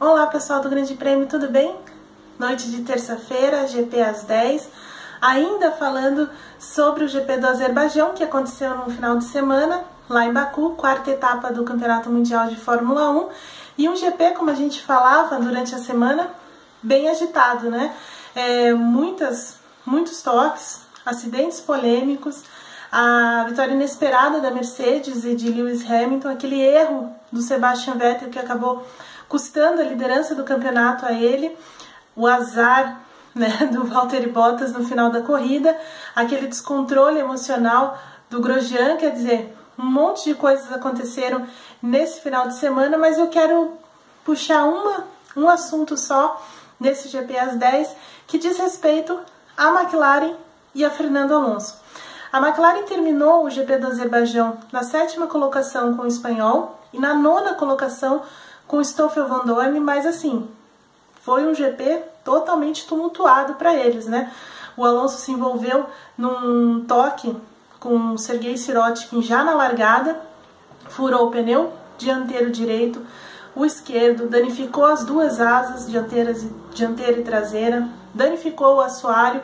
Olá pessoal do Grande Prêmio, tudo bem? Noite de terça-feira, GP às 10. Ainda falando sobre o GP do Azerbaijão, que aconteceu no final de semana, lá em Baku, quarta etapa do Campeonato Mundial de Fórmula 1. E um GP, como a gente falava durante a semana, bem agitado, né? Muitos toques, acidentes polêmicos, a vitória inesperada da Mercedes e de Lewis Hamilton, aquele erro do Sebastian Vettel que acabou custando a liderança do campeonato a ele, o azar, né, do Valtteri Bottas no final da corrida, aquele descontrole emocional do Grosjean, quer dizer, um monte de coisas aconteceram nesse final de semana, mas eu quero puxar um assunto só nesse GP às 10, que diz respeito à McLaren e a Fernando Alonso. A McLaren terminou o GP do Azerbaijão na 7ª colocação com o espanhol e na 9ª colocação com o Stoffel Vandoorne, mas assim, foi um GP totalmente tumultuado para eles, né? O Alonso se envolveu num toque com o Sergei Sirotkin já na largada, furou o pneu dianteiro direito, o esquerdo, danificou as duas asas, dianteira e traseira, danificou o assoalho.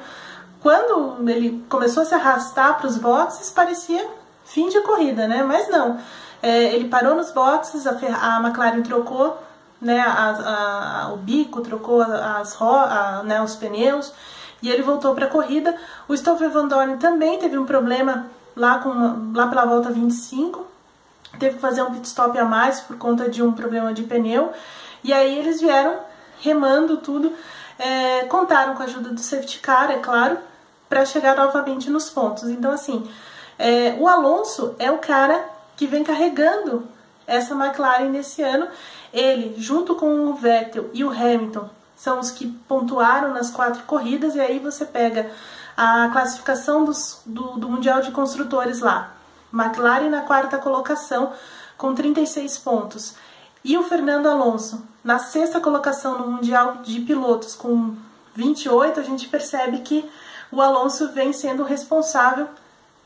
Quando ele começou a se arrastar para os boxes, parecia fim de corrida, né? Mas não. Ele parou nos boxes, a McLaren trocou, né, o bico, trocou os pneus e ele voltou para a corrida. O Stoffel Vandoorne também teve um problema lá pela volta 25, teve que fazer um pit stop a mais por conta de um problema de pneu, e aí eles vieram remando tudo, contaram com a ajuda do safety car, é claro, para chegar novamente nos pontos. Então assim, o Alonso é o cara que vem carregando essa McLaren nesse ano. Ele, junto com o Vettel e o Hamilton, são os que pontuaram nas 4 corridas, e aí você pega a classificação do Mundial de Construtores lá. McLaren na 4ª colocação com 36 pontos. E o Fernando Alonso na 6ª colocação no Mundial de Pilotos com 28, a gente percebe que o Alonso vem sendo responsável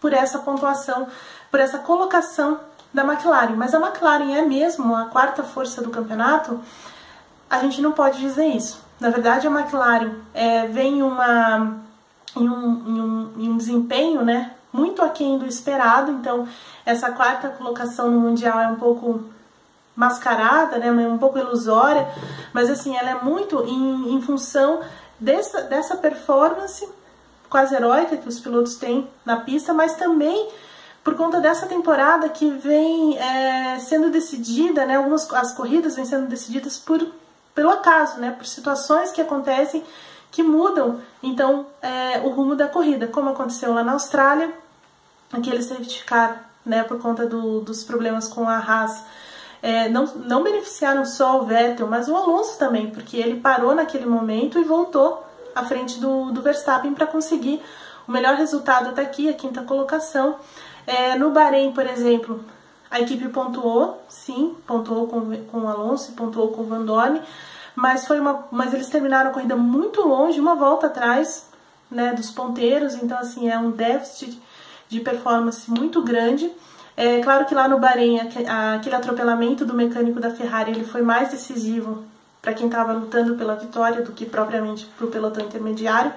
por essa pontuação, por essa colocação da McLaren. Mas a McLaren é mesmo a 4ª força do campeonato? A gente não pode dizer isso. Na verdade, a McLaren vem em um desempenho, né, muito aquém do esperado. Então, essa 4ª colocação no Mundial é um pouco mascarada, né, um pouco ilusória, mas assim, ela é muito em função dessa performance quase heróica que os pilotos têm na pista, mas também por conta dessa temporada que vem sendo decidida, né, as corridas vêm sendo decididas pelo acaso, né, por situações que acontecem que mudam, então, o rumo da corrida, como aconteceu lá na Austrália, aquele safety car, né, por conta dos problemas com a Haas, não beneficiaram só o Vettel, mas o Alonso também, porque ele parou naquele momento e voltou à frente do Verstappen para conseguir o melhor resultado até aqui, a 5ª colocação. No Bahrein, por exemplo, a equipe pontuou, sim, pontuou com o Alonso e pontuou com o Vandoorne, mas eles terminaram a corrida muito longe, uma volta atrás, né, dos ponteiros, então assim, é um déficit de performance muito grande. Claro que lá no Bahrein, aquele atropelamento do mecânico da Ferrari, ele foi mais decisivo para quem estava lutando pela vitória do que propriamente para o pelotão intermediário.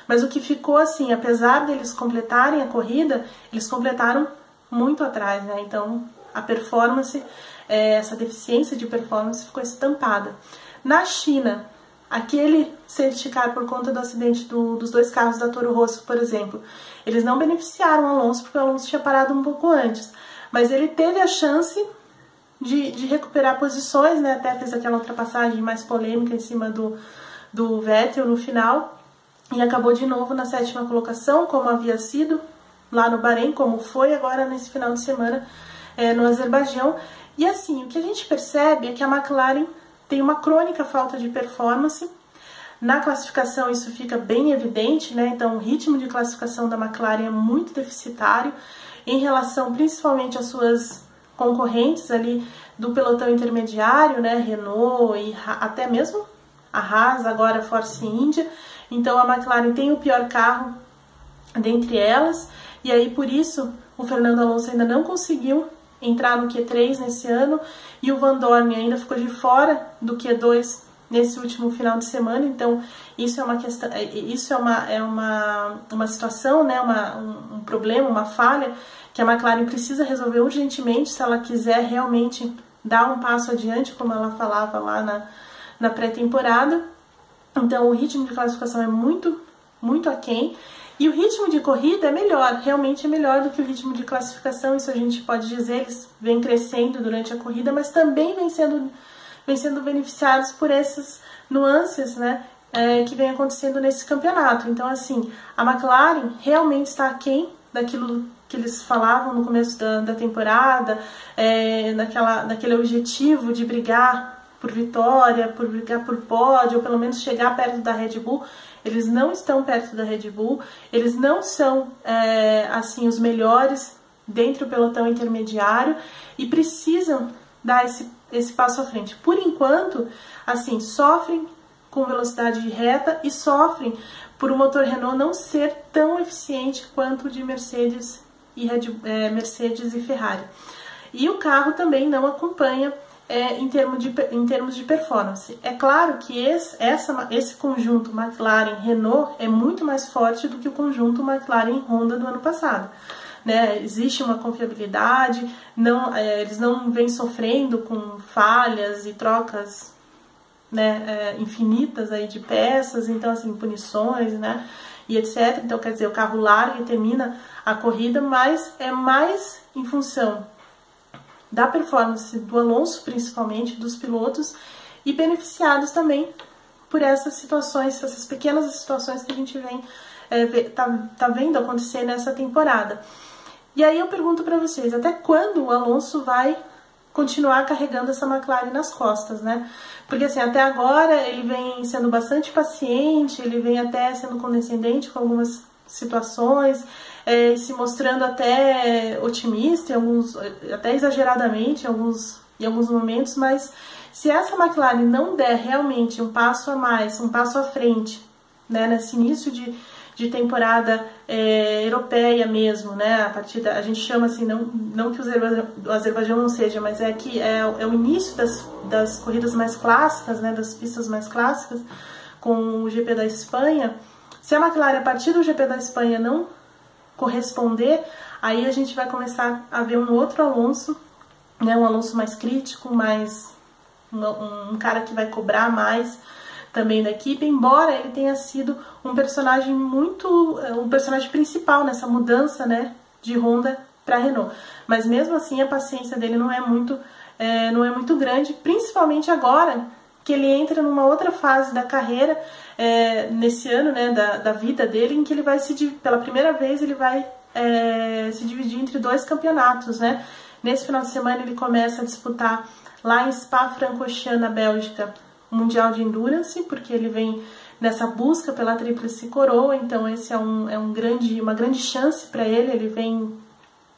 Mas o que ficou assim, apesar deles completarem a corrida, eles completaram muito atrás, né? Então a performance, essa deficiência de performance ficou estampada. Na China, aquele safety car por conta do acidente dos 2 carros da Toro Rosso, por exemplo, eles não beneficiaram o Alonso porque o Alonso tinha parado um pouco antes, mas ele teve a chance de recuperar posições, né? Até fez aquela ultrapassagem mais polêmica em cima do Vettel no final, e acabou de novo na 7ª colocação, como havia sido lá no Bahrein, como foi agora nesse final de semana no Azerbaijão. E assim, o que a gente percebe é que a McLaren tem uma crônica falta de performance. Na classificação isso fica bem evidente, né? Então o ritmo de classificação da McLaren é muito deficitário em relação principalmente às suas concorrentes ali do pelotão intermediário, né? Renault e até mesmo a Haas, agora a Force India. Então a McLaren tem o pior carro dentre elas, e aí por isso o Fernando Alonso ainda não conseguiu entrar no Q3 nesse ano, e o Van Dorn ainda ficou de fora do Q2 nesse último final de semana. Então isso é uma questão, isso é uma situação, né, um problema, uma falha que a McLaren precisa resolver urgentemente se ela quiser realmente dar um passo adiante, como ela falava lá na pré-temporada. Então o ritmo de classificação é muito aquém, e o ritmo de corrida é melhor, realmente é melhor do que o ritmo de classificação, isso a gente pode dizer. Eles vêm crescendo durante a corrida, mas também vêm sendo beneficiados por essas nuances, né, que vem acontecendo nesse campeonato. Então, assim, a McLaren realmente está aquém daquilo que eles falavam no começo da temporada, naquele objetivo de brigar por vitória, por brigar por pódio, ou pelo menos chegar perto da Red Bull. Eles não estão perto da Red Bull, eles não são, assim, os melhores dentro do pelotão intermediário, e precisam dar esse passo à frente. Por enquanto, assim, sofrem com velocidade de reta e sofrem por o motor Renault não ser tão eficiente quanto o de Mercedes e Ferrari. E o carro também não acompanha em termos de performance. É claro que esse conjunto McLaren-Renault é muito mais forte do que o conjunto McLaren-Honda do ano passado. Né? Existe uma confiabilidade, eles não vêm sofrendo com falhas e trocas, né, infinitas aí de peças, então, assim, punições, né, e etc. Então, quer dizer, o carro larga e termina a corrida, mas é mais em função da performance do Alonso, principalmente, dos pilotos, e beneficiados também por essas situações, essas pequenas situações que a gente vem tá vendo acontecer nessa temporada. E aí eu pergunto para vocês, até quando o Alonso vai continuar carregando essa McLaren nas costas, né? Porque, assim, até agora ele vem sendo bastante paciente, ele vem até sendo condescendente com algumas situações, se mostrando até otimista, até exageradamente em alguns momentos, mas se essa McLaren não der realmente um passo a mais, um passo à frente, né, nesse início de temporada europeia mesmo, né, a gente chama assim, não que o Azerbaijão não seja, mas que é o início das corridas mais clássicas, né, das pistas mais clássicas, com o GP da Espanha. Se a McLaren, a partir do GP da Espanha, não corresponder, aí a gente vai começar a ver um outro Alonso, né, um Alonso mais crítico, um cara que vai cobrar mais também da equipe, embora ele tenha sido um personagem principal nessa mudança, né, de Honda para Renault. Mas mesmo assim a paciência dele não é muito grande, principalmente agora que ele entra numa outra fase da carreira, nesse ano, né, da vida dele, em que ele vai pela primeira vez ele vai se dividir entre 2 campeonatos, né. Nesse final de semana ele começa a disputar lá em Spa-Francorchamps, na Bélgica, o Mundial de Endurance, porque ele vem nessa busca pela tríplice coroa. Então esse é uma grande chance para ele.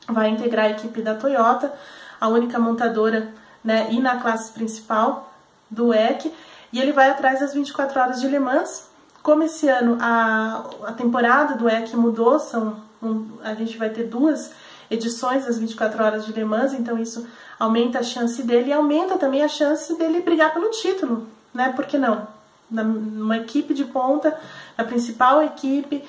Vai integrar a equipe da Toyota, a única montadora, né, e na classe principal do WEC, e ele vai atrás das 24 horas de Le Mans. Como esse ano a temporada do WEC mudou, a gente vai ter 2 edições das 24 horas de Le Mans, então isso aumenta a chance dele e aumenta também a chance dele brigar pelo título, né? Por que não? Numa equipe de ponta, a principal equipe,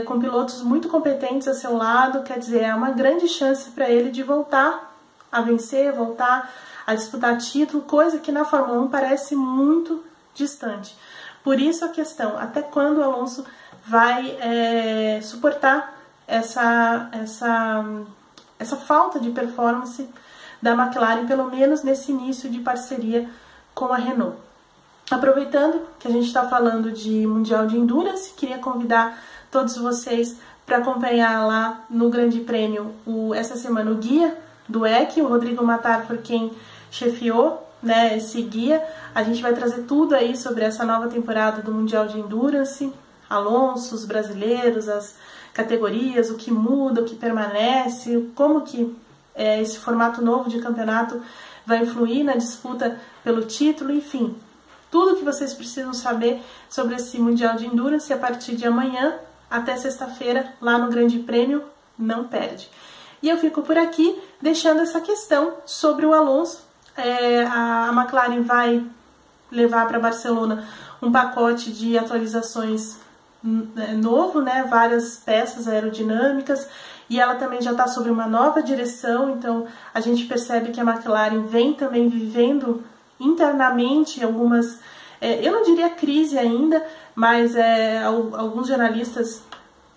com pilotos muito competentes a seu lado, quer dizer, é uma grande chance para ele de voltar a vencer, voltar a disputar título, coisa que na Fórmula 1 parece muito distante. Por isso a questão, até quando o Alonso vai suportar essa falta de performance da McLaren, pelo menos nesse início de parceria com a Renault. Aproveitando que a gente está falando de Mundial de Endurance, queria convidar todos vocês para acompanhar lá no Grande Prêmio essa semana o guia do WEC. O Rodrigo Matar foi quem chefiou, né, esse guia. A gente vai trazer tudo aí sobre essa nova temporada do Mundial de Endurance, Alonso, os brasileiros, as categorias, o que muda, o que permanece, como que esse formato novo de campeonato vai influir na disputa pelo título, enfim, tudo que vocês precisam saber sobre esse Mundial de Endurance a partir de amanhã até sexta-feira lá no Grande Prêmio, não perde. E eu fico por aqui deixando essa questão sobre o Alonso. A McLaren vai levar para Barcelona um pacote de atualizações novo, né? Várias peças aerodinâmicas, e ela também já está sob uma nova direção, então a gente percebe que a McLaren vem também vivendo internamente algumas, eu não diria crise ainda, mas alguns jornalistas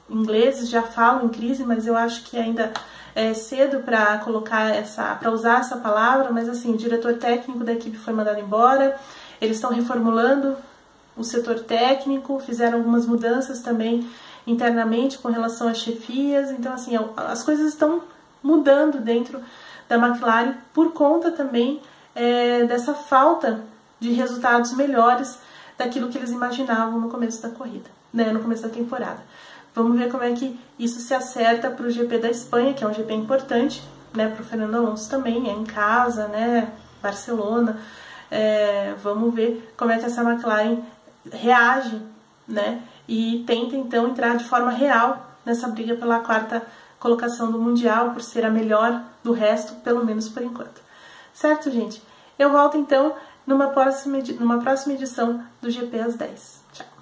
ingleses já falam em crise, mas eu acho que ainda é cedo para colocar para usar essa palavra. Mas assim, o diretor técnico da equipe foi mandado embora, eles estão reformulando o setor técnico, fizeram algumas mudanças também internamente com relação às chefias, então assim, as coisas estão mudando dentro da McLaren por conta também dessa falta de resultados melhores daquilo que eles imaginavam no começo da corrida, né, no começo da temporada. Vamos ver como é que isso se acerta para o GP da Espanha, que é um GP importante, né, para o Fernando Alonso também, é em casa, né, Barcelona. Vamos ver como é que essa McLaren reage, né, e tenta então entrar de forma real nessa briga pela 4ª colocação do Mundial, por ser a melhor do resto, pelo menos por enquanto. Certo, gente? Eu volto então numa próxima edição do GP às 10. Tchau!